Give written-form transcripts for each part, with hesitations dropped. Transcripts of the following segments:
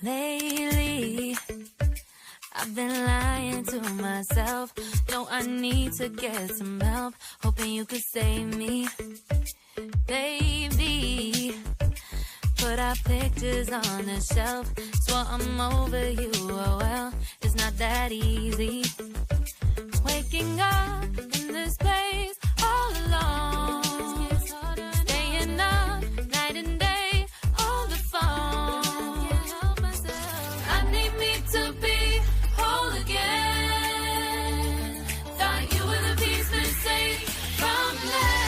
Lately, I've been lying to myself. No, I need to get some help. Hoping you could save me, baby. Put our pictures on the shelf. Swore I'm over you, oh well, it's not that easy. Waking up in this place all alone, staying up night and day on the phone. I need me to be whole again. Thought you were the piece missing from last.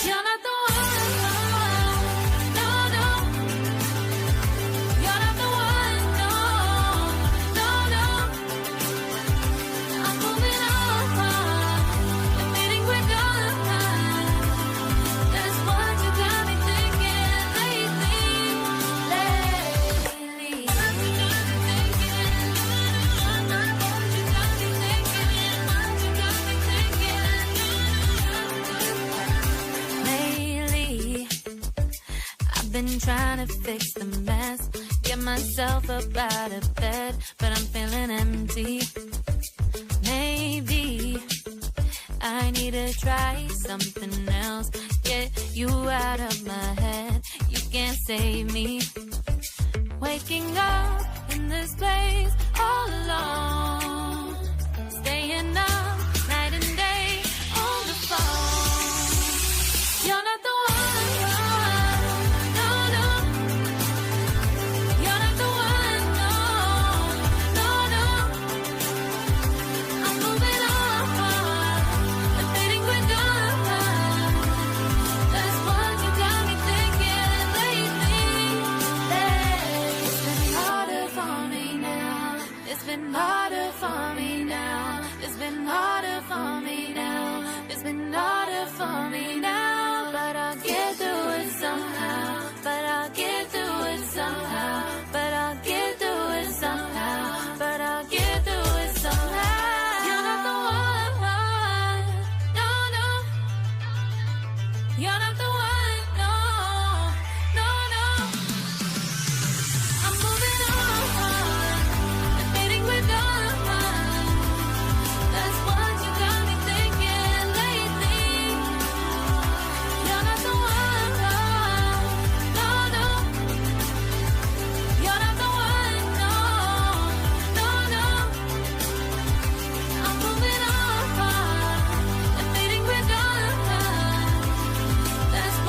You're not the one, no, no. You're not the one, no, no, no. I'm moving on, and meeting quicker. That's what you got me thinking lately. Lately, I've been trying to fix the mess, get myself up out of bed, but I'm feeling empty. Maybe I need to try something else, get you out of my head. You can't save me. Waking up in this place all alone, staying up night and day on the phone. You're not the one, no, no. You're not the one, no, no, no. I'm moving on and fading quicker. That's what you got me thinking lately. It's been harder for me now. It's been harder for me now. It's been harder for me now. It's been harder for me.